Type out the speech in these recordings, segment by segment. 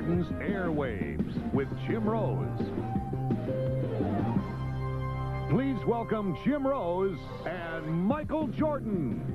Jordan's Airwaves with Jim Rose. Please welcome Jim Rose and Michael Jordan.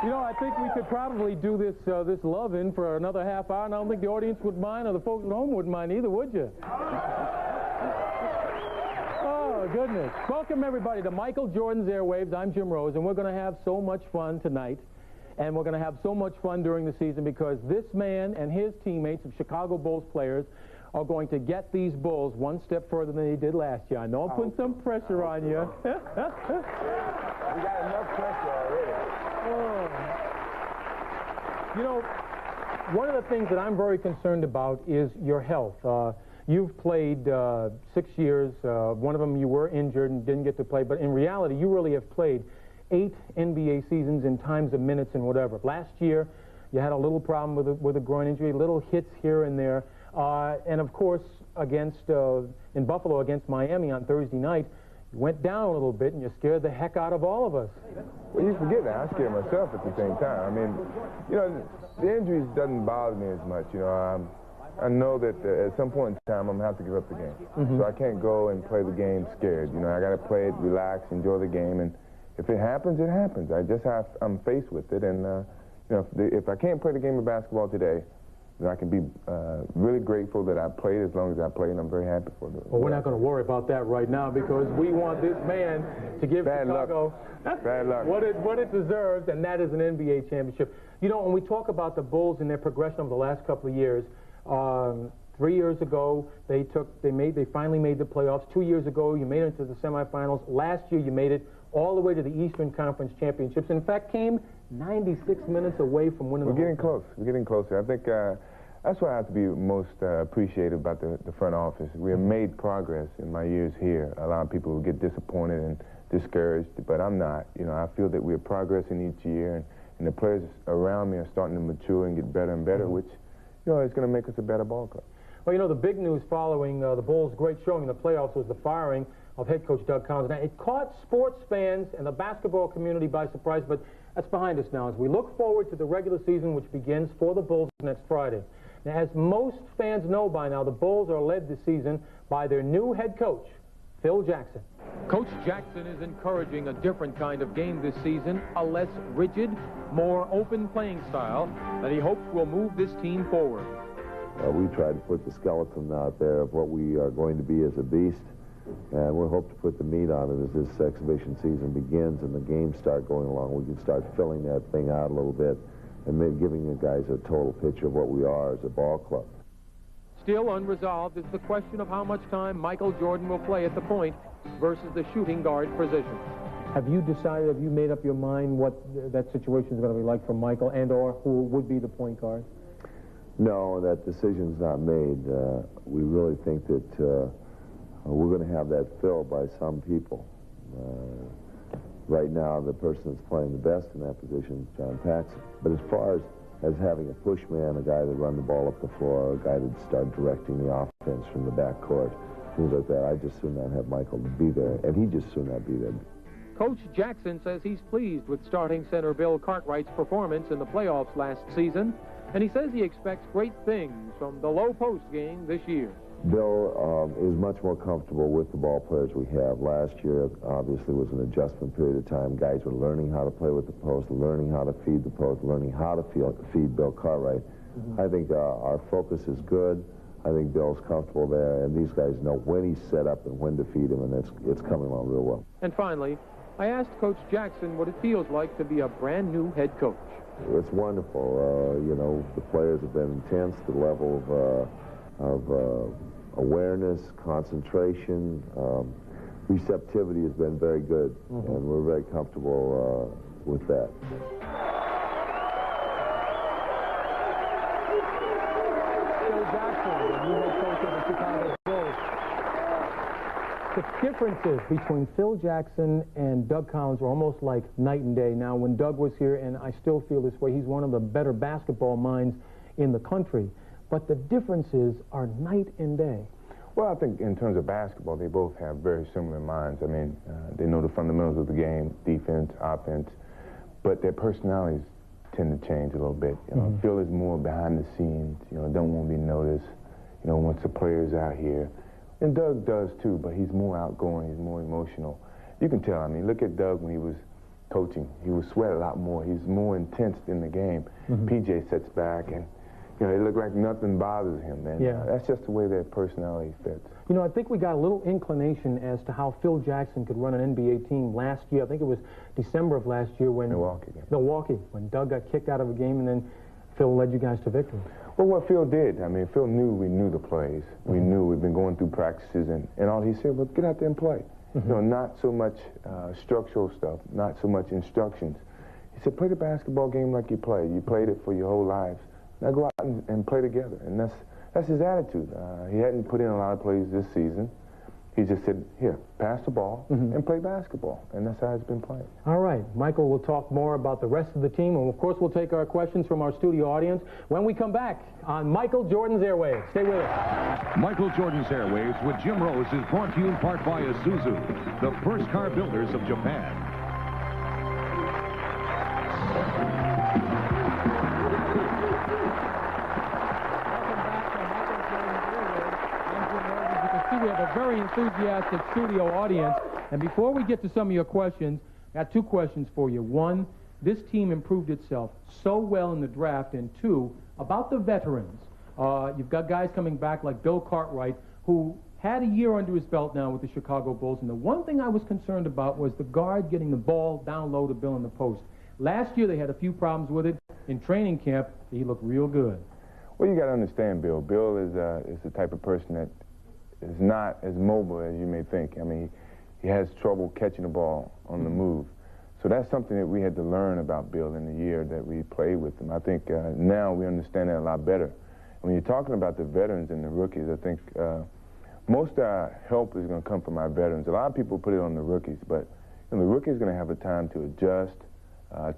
You know, I think we could probably do this this love-in for another half hour, and I don't think the audience would mind, or the folks at home wouldn't mind either, would you? Oh, goodness. Welcome, everybody, to Michael Jordan's Airwaves. I'm Jim Rose, and we're going to have so much fun tonight, and we're going to have so much fun during the season because this man and his teammates of Chicago Bulls players are going to get these Bulls one step further than they did last year. I know I'm putting some pressure on you. We got enough pressure already. Oh. You know, one of the things that I'm very concerned about is your health. You've played 6 years. One of them you were injured and didn't get to play, but in reality, you really have played 8 NBA seasons in times of minutes and whatever. Last year, you had a little problem with a groin injury, little hits here and there. And of course, in Buffalo against Miami on Thursday night, you went down a little bit and you scared the heck out of all of us. Well, you forget that. I scared myself at the same time. I mean, you know, the injuries doesn't bother me as much. You know, I know that at some point in time I'm going to have to give up the game. So I can't go and play the game scared. You know, I got to play it, relax, enjoy the game. And if it happens, it happens. I'm faced with it. And, you know, if I can't play the game of basketball today, I can be really grateful that I played as long as I played, and I'm very happy for it. Well, we're not going to worry about that right now because we want this man to give Chicago what it deserves, and that is an NBA championship. You know, when we talk about the Bulls and their progression over the last couple of years, 3 years ago they finally made the playoffs. 2 years ago you made it to the semifinals. Last year you made it all the way to the Eastern Conference Championships. In fact, came 96 minutes away from winning. We're getting close. We're getting closer. I think that's what I have to be most appreciative about the front office. We have made progress in my years here. A lot of people will get disappointed and discouraged, but I'm not. You know, I feel that we're progressing each year, and the players around me are starting to mature and get better and better, which, you know, is going to make us a better ball club. Well, you know, the big news following the Bulls' great showing in the playoffs was the firing of head coach Doug Collins. Now, it caught sports fans and the basketball community by surprise, but that's behind us now as we look forward to the regular season, which begins for the Bulls next Friday. Now, as most fans know by now, the Bulls are led this season by their new head coach, Phil Jackson. Coach Jackson is encouraging a different kind of game this season, a less rigid, more open playing style that he hopes will move this team forward. We try to put the skeleton out there of what we are going to be as a beast, and we hope to put the meat on it as this exhibition season begins and the games start going along. We can start filling that thing out a little bit and maybe giving the guys a total picture of what we are as a ball club. Still unresolved is the question of how much time Michael Jordan will play at the point versus the shooting guard position. Have you made up your mind what that situation is going to be like for Michael and or who would be the point guard? No, that decision's not made. We really think that we're going to have that filled by some people. Right now, the person that's playing the best in that position is John Paxson. But as far as having a push man, a guy that run the ball up the floor, a guy that start directing the offense from the backcourt, things like that, I just soon not have Michael to be there, and he just soon not be there. Coach Jackson says he's pleased with starting center Bill Cartwright's performance in the playoffs last season, and he says he expects great things from the low post game this year. Bill is much more comfortable with the ball players we have. Last year, obviously, was an adjustment period of time. Guys were learning how to play with the post, learning how to feed the post, learning how to feed Bill Cartwright. I think our focus is good. I think Bill's comfortable there, and these guys know when he's set up and when to feed him, and it's coming along real well. And finally, I asked Coach Jackson what it feels like to be a brand new head coach. It's wonderful. You know, the players have been intense. The level of awareness, concentration, receptivity has been very good, and we're very comfortable with that. Phil Jackson, the new head coach of the Chicago Bulls. the differences between Phil Jackson and Doug Collins are almost like night and day. Now, when Doug was here, and I still feel this way, he's one of the better basketball minds in the country. But the differences are night and day. Well, I think in terms of basketball, they both have very similar minds. I mean, they know the fundamentals of the game, defense, offense, but their personalities tend to change a little bit. You know, Phil is more behind the scenes, you know, don't want to be noticed, you know, once the players out here. And Doug does too, but he's more outgoing, he's more emotional. You can tell, I mean, look at Doug when he was coaching. He would sweat a lot more. He's more intense in the game. PJ sits back and, you know, it looked like nothing bothers him, man. Yeah. That's just the way their personality fits. You know, I think we got a little inclination as to how Phil Jackson could run an NBA team last year. I think it was December of last year when Milwaukee, when Doug got kicked out of a game and then Phil led you guys to victory. Well, what Phil did, I mean, Phil knew we knew the plays. We knew we'd been going through practices, and all he said was, get out there and play. You know, not so much structural stuff, not so much instructions. He said, play the basketball game like you play. You played it for your whole lives. Now go out and play together, and that's his attitude. He hadn't put in a lot of plays this season. He just said, here, pass the ball and play basketball, and that's how it's been playing. All right, Michael, we'll talk more about the rest of the team, and of course we'll take our questions from our studio audience when we come back on Michael Jordan's Airwaves. Stay with us. Michael Jordan's Airwaves with Jim Rose is brought to you in part by Isuzu, the first car builders of Japan. We have a very enthusiastic studio audience, and before we get to some of your questions, I got two questions for you. One, this team improved itself so well in the draft, and two, about the veterans. You've got guys coming back like Bill Cartwright, who had a year under his belt now with the Chicago Bulls, and the one thing I was concerned about was the guard getting the ball down low to Bill in the post. Last year they had a few problems with it. In training camp, he looked real good. Well, you got to understand Bill. Bill is the type of person that is not as mobile as you may think. I mean, he has trouble catching the ball on the move. So that's something that we had to learn about Bill in the year that we played with him. I think now we understand that a lot better. When you're talking about the veterans and the rookies, I think most of our help is going to come from our veterans. A lot of people put it on the rookies, but you know, the rookies are going to have a time to adjust,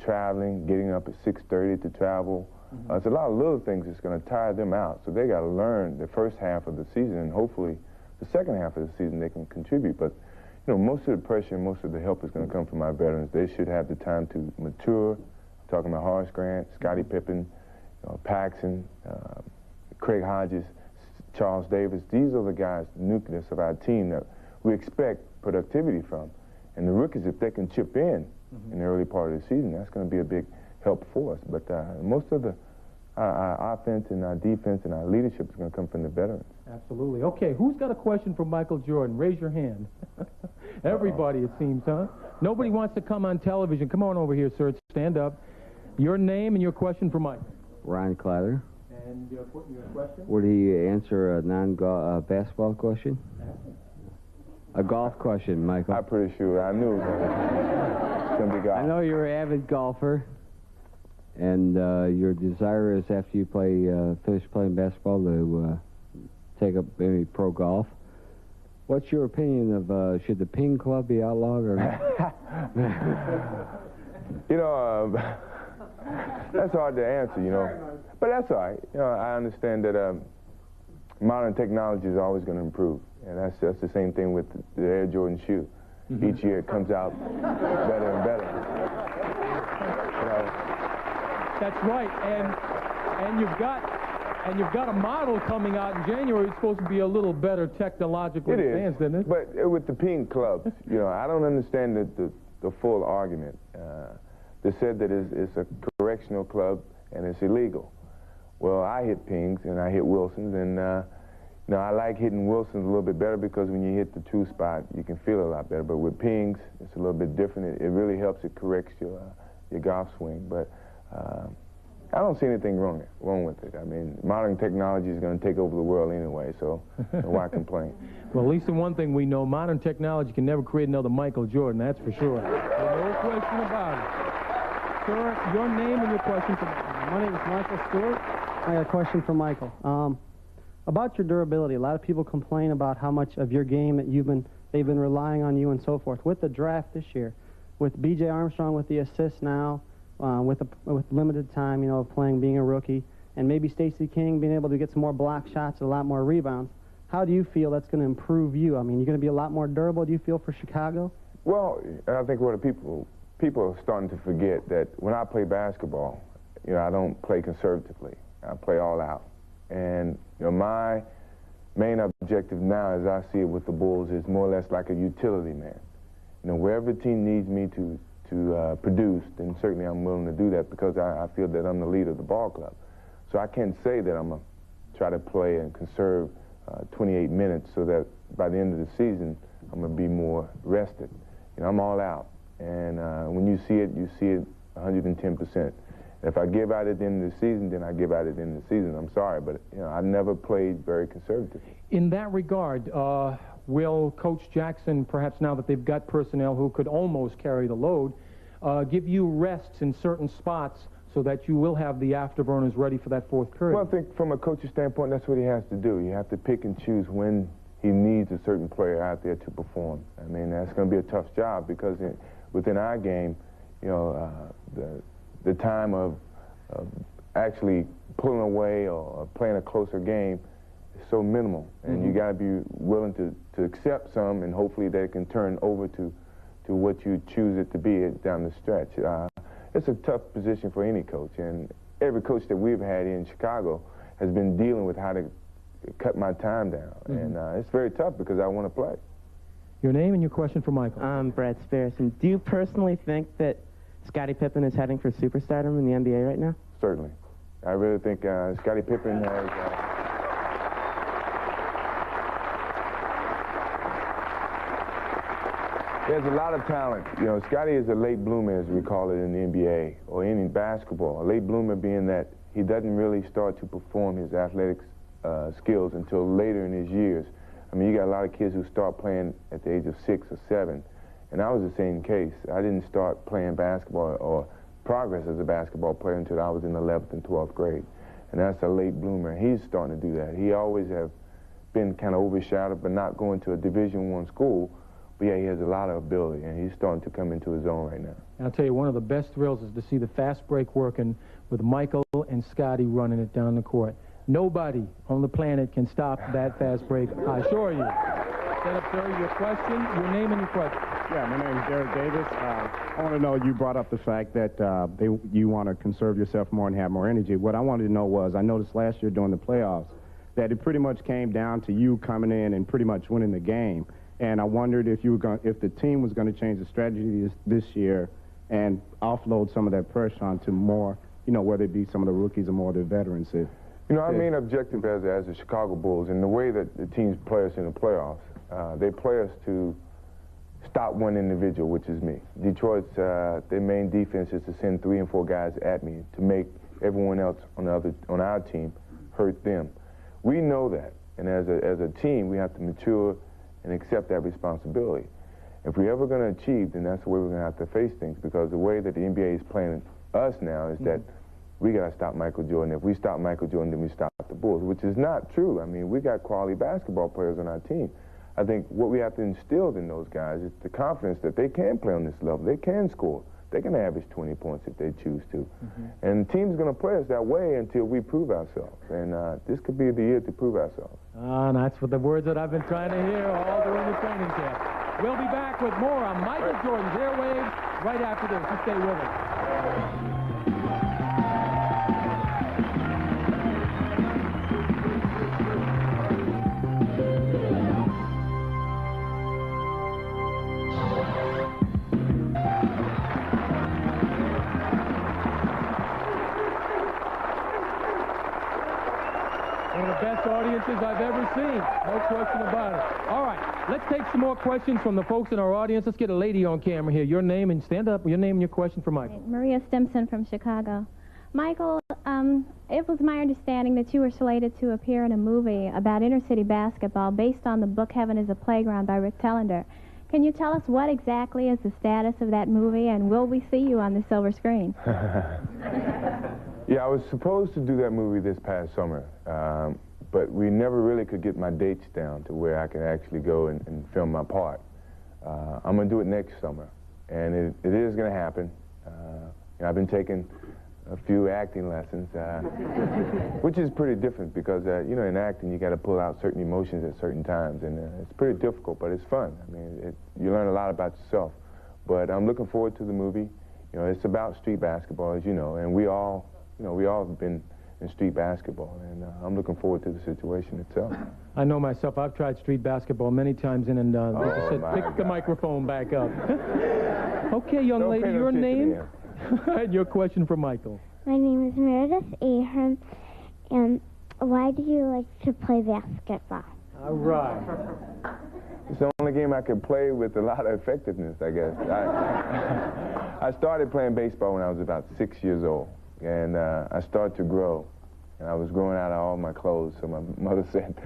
traveling, getting up at 6:30 to travel. It's a lot of little things that's going to tire them out. So they got to learn the first half of the season, and hopefully the second half of the season they can contribute. But you know, most of the pressure and most of the help is going to come from our veterans. They should have the time to mature. I'm talking about Horace Grant, Scottie Pippen, Paxson, Craig Hodges, Charles Davis. These are the guys, the nucleus of our team that we expect productivity from. And the rookies, if they can chip in the early part of the season, that's going to be a big help for us. But most of our offense and our defense and our leadership is going to come from the veterans. Absolutely. Okay, who's got a question for Michael Jordan? Raise your hand. Everybody, it seems, huh? Nobody wants to come on television. Come on over here, sir. Stand up. Your name and your question for Mike. Ryan Clatter. And your question? Would he answer a non-basketball question? A golf question, Michael. I'm pretty sure. I knew it was going to be golf. I know you're an avid golfer, and your desire is after you finish playing basketball to take up maybe pro golf. What's your opinion of should the ping club be outlawed or not? You know, that's hard to answer, you know. But that's all right. You know, I understand that modern technology is always going to improve. And that's the same thing with the Air Jordan shoe. Each year it comes out better and better. You know? That's right. And you've got a model coming out in January. It's supposed to be a little better technologically advanced, isn't it? But with the ping clubs, you know, I don't understand the full argument. They said that it's a correctional club and it's illegal. Well, I hit pings and I hit Wilsons, and you know, I like hitting Wilsons a little bit better because when you hit the true spot, you can feel a lot better. But with pings, it's a little bit different. It really helps. It corrects your golf swing. But I don't see anything wrong with it. I mean, modern technology is going to take over the world anyway, so why complain? Well, at least in one thing we know, modern technology can never create another Michael Jordan, that's for sure. No question about it. Sir, your name and your question for Michael. My name is Michael Stewart. I got a question for Michael. About your durability, a lot of people complain about how much of your game that you've been They've been relying on you and so forth. With the draft this year, with B.J. Armstrong with the assists now, with limited time, you know, of playing, being a rookie, and maybe Stacey King being able to get some more block shots and a lot more rebounds, how do you feel that's going to improve you? I mean, you're going to be a lot more durable, do you feel, for Chicago? Well, I think what people are starting to forget that when I play basketball, you know, I don't play conservatively. I play all out. And, you know, my main objective now, as I see it with the Bulls, is more or less like a utility man. You know, wherever the team needs me to produce, then certainly I'm willing to do that because I feel that I'm the leader of the ball club. So I can't say that I'm going to try to play and conserve 28 minutes so that by the end of the season, I'm going to be more rested. You know, I'm all out. And when you see it 110%. If I give out at the end of the season, then I give out at the end of the season. I'm sorry, but you know, I never played very conservative. In that regard, will Coach Jackson, perhaps now that they've got personnel who could almost carry the load, give you rests in certain spots so that you will have the afterburners ready for that fourth period? Well, I think from a coach's standpoint, that's what he has to do. You have to pick and choose when he needs a certain player out there to perform. I mean, that's going to be a tough job because within our game, you know, the time of actually pulling away or playing a closer game is so minimal. And you got to be willing to accept some, and hopefully that can turn over to what you choose it to be down the stretch. It's a tough position for any coach, and every coach that we've had in Chicago has been dealing with how to cut my time down. And it's very tough because I want to play. Your name and your question for Michael. I'm Brad Spears. And do you personally think that Scottie Pippen is heading for superstardom in the NBA right now? Certainly. I really think Scottie Pippen has... There's a lot of talent. You know, Scottie is a late bloomer, as we call it in the NBA, or in basketball. A late bloomer being that he doesn't really start to perform his athletic skills until later in his years. I mean, you got a lot of kids who start playing at the age of 6 or 7, and I was the same case. I didn't start playing basketball or progress as a basketball player until I was in the 11th and 12th grade, and that's a late bloomer. He's starting to do that. He always have been kind of overshadowed, but not going to a Division I school. But yeah, he has a lot of ability, and he's starting to come into his own right now. I'll tell you, one of the best thrills is to see the fast break working with Michael and Scottie running it down the court. Nobody on the planet can stop that fast break, I assure you. Set up, sir, your question, your name and your question. Yeah, my name is Derek Davis. I want to know, you brought up the fact that you want to conserve yourself more and have more energy. What I wanted to know was, I noticed last year during the playoffs that it pretty much came down to you coming in and pretty much winning the game. And I wondered if if the team was going to change the strategy this year and offload some of that pressure onto more, you know, whether it be some of the rookies or more of the veterans. You know, our main objective as the Chicago Bulls, and the way that the teams play us in the playoffs, they play us to stop one individual, which is me. Detroit's their main defense is to send 3 and 4 guys at me to make everyone else on our team hurt them. We know that, and as a team, we have to mature and accept that responsibility. If we're ever going to achieve, then that's the way we're going to have to face things, because the way that the NBA is playing us now is that we got to stop Michael Jordan. If we stop Michael Jordan, then we stop the Bulls, which is not true. I mean, we got quality basketball players on our team. I think what we have to instill in those guys is the confidence that they can play on this level. They can score. They can average 20 points if they choose to. And the team's going to play us that way until we prove ourselves. And this could be the year to prove ourselves. And that's what the words that I've been trying to hear all during the training camp. We'll be back with more on Michael Jordan's Airwaves right after this. You stay with us. One of the best audiences I've ever seen. No question about it. All right, let's take some more questions from the folks in our audience. Let's get a lady on camera here. Your name, and stand up. Your name and your question for Michael. Maria Stimson from Chicago. Michael, it was my understanding that you were slated to appear in a movie about inner-city basketball based on the book Heaven is a Playground by Rick Tellender. Can you tell us what exactly is the status of that movie, and will we see you on the silver screen? Yeah, I was supposed to do that movie this past summer, but we never really could get my dates down to where I can actually go and film my part. I'm going to do it next summer, and it is going to happen. I've been taking a few acting lessons, which is pretty different because, you know, in acting you got to pull out certain emotions at certain times, and it's pretty difficult, but it's fun. I mean, you learn a lot about yourself. But I'm looking forward to the movie. You know, it's about street basketball, as you know, and we all have been in street basketball, and I'm looking forward to the situation itself. I know myself. I've tried street basketball many times, and they just said, pick the microphone back up. Okay, young lady, your name and your question for Michael. My name is Meredith Ahern, and why do you like to play basketball? All right. It's the only game I can play with a lot of effectiveness, I guess. I started playing baseball when I was about 6 years old, and I started to grow, and I was growing out of all my clothes, so my mother said,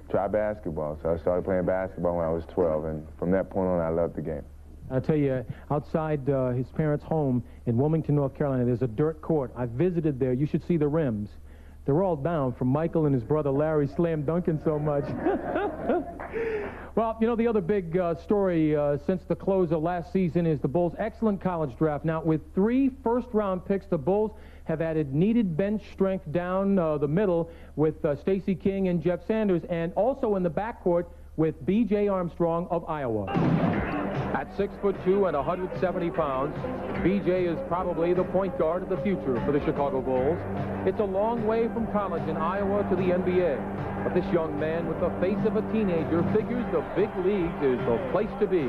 try basketball. So I started playing basketball when I was 12, and from that point on, I loved the game. I'll tell you, outside his parents' home in Wilmington, North Carolina, there's a dirt court. I visited there. You should see the rims. They're all down from Michael and his brother Larry slam dunking so much. Well, you know, the other big story since the close of last season is the Bulls' excellent college draft. Now, with 3 first-round picks, the Bulls have added needed bench strength down the middle with Stacey King and Jeff Sanders, and also in the backcourt with B.J. Armstrong of Iowa. At 6'2" and 170 pounds, B.J. is probably the point guard of the future for the Chicago Bulls. It's a long way from college in Iowa to the NBA, but this young man with the face of a teenager figures the big leagues is the place to be.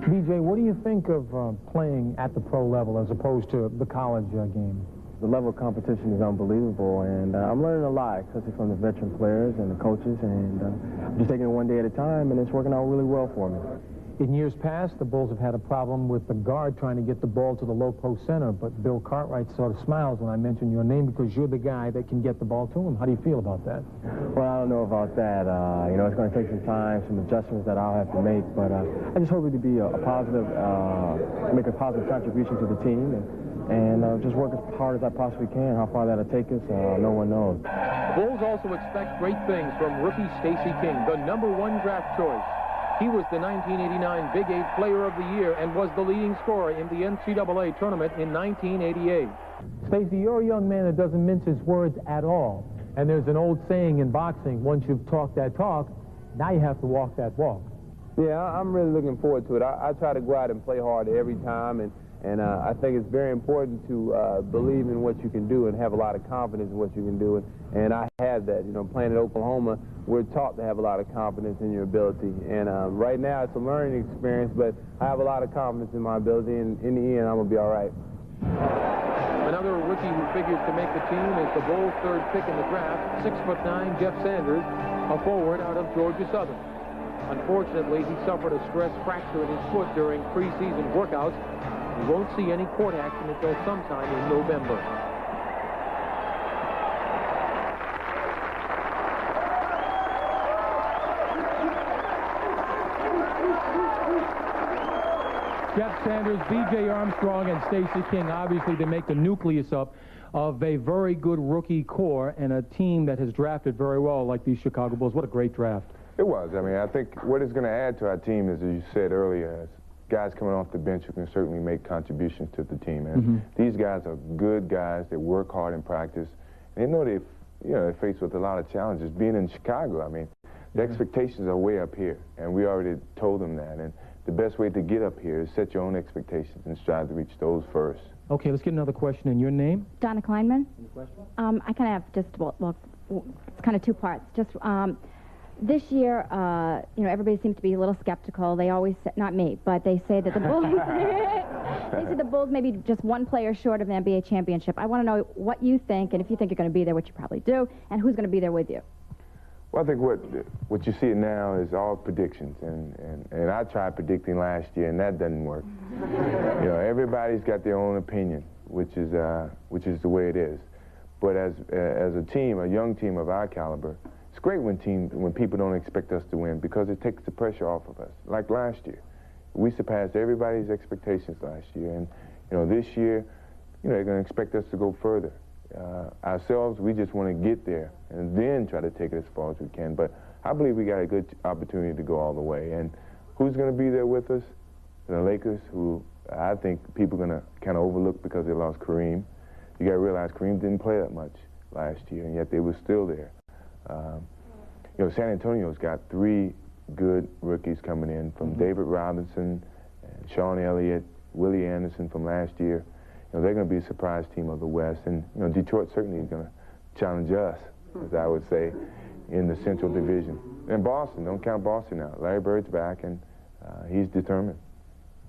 B.J., what do you think of playing at the pro level as opposed to the college game? The level of competition is unbelievable, and I'm learning a lot, especially from the veteran players and the coaches, and I'm just taking it one day at a time, and it's working out really well for me. In years past, the Bulls have had a problem with the guard trying to get the ball to the low post center, but Bill Cartwright sort of smiles when I mention your name because you're the guy that can get the ball to him. How do you feel about that? Well, I don't know about that. You know, it's going to take some time, some adjustments that I'll have to make, but I just hope it to be a positive, make a positive contribution to the team, and just work as hard as I possibly can. How far that'll take us, no one knows. Bulls also expect great things from rookie Stacey King, the #1 draft choice. He was the 1989 Big 8 Player of the Year and was the leading scorer in the NCAA tournament in 1988. Stacey, you're a young man that doesn't mince his words at all. And there's an old saying in boxing, once you've talked that talk, now you have to walk that walk. Yeah, I'm really looking forward to it. I try to go out and play hard every time, and I think it's very important to believe in what you can do and have a lot of confidence in what you can do. And I have that. You know, playing at Oklahoma, we're taught to have a lot of confidence in your ability. And right now, it's a learning experience, but I have a lot of confidence in my ability, and in the end, I'm going to be all right. Another rookie who figures to make the team is the Bulls' 3rd pick in the draft, 6'9" Jeff Sanders, a forward out of Georgia Southern. Unfortunately, he suffered a stress fracture in his foot during preseason workouts. We won't see any court action until sometime in November. Jeff Sanders, B.J. Armstrong, and Stacey King, obviously they make the nucleus up of a very good rookie core and a team that has drafted very well like these Chicago Bulls. What a great draft. It was. I mean, I think what it's going to add to our team is, as you said earlier, is guys coming off the bench who can certainly make contributions to the team. And these guys are good guys that work hard in practice. And they know they're faced with a lot of challenges. Being in Chicago, I mean, the expectations are way up here, and we already told them that. And the best way to get up here is set your own expectations and strive to reach those first. Okay, let's get another question. In your name? Donna Kleinman. Any question? I kind of have just, well, it's kind of 2 parts. Just this year, you know, everybody seems to be a little skeptical. They always say, not me, but they say that the Bulls, they say the Bulls may be just 1 player short of an NBA championship. I want to know what you think, and if you think you're going to be there, which you probably do, and who's going to be there with you. Well, I think what you see now is all predictions, and I tried predicting last year, and that doesn't work. You know, everybody's got their own opinion, which is the way it is. But as a team, a young team of our caliber, it's great when people don't expect us to win because it takes the pressure off of us. Like last year, we surpassed everybody's expectations last year, and you know this year, you know they're going to expect us to go further. Ourselves, we just want to get there and then try to take it as far as we can. But I believe we got a good opportunity to go all the way. And who's going to be there with us? The Lakers, who I think people are going to kind of overlook because they lost Kareem. You got to realize Kareem didn't play that much last year, and yet they were still there. You know, San Antonio's got 3 good rookies coming in from David Robinson, and Sean Elliott, Willie Anderson from last year. You know, they're going to be a surprise team of the West, and you know, Detroit certainly is going to challenge us, as I would say, in the Central Division. And Boston, don't count Boston out. Larry Bird's back, and he's determined.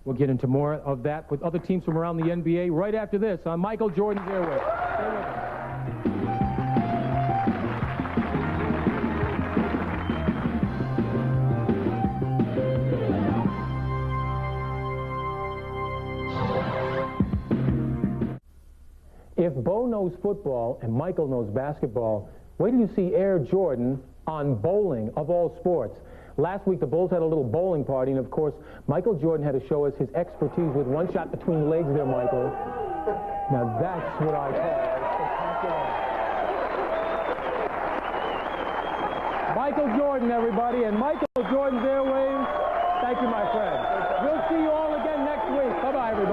We'll get into more of that with other teams from around the NBA right after this on Michael Jordan's Airwaves. Stay with us. If Bo knows football and Michael knows basketball, wait till you see Air Jordan on bowling, of all sports. Last week, the Bulls had a little bowling party, and of course, Michael Jordan had to show us his expertise with one shot between the legs there, Michael. Now that's what I call spectacular. Michael Jordan, everybody, and Michael Jordan's Airwaves. Thank you, my friend. We'll see you all again next week. Bye-bye, everybody.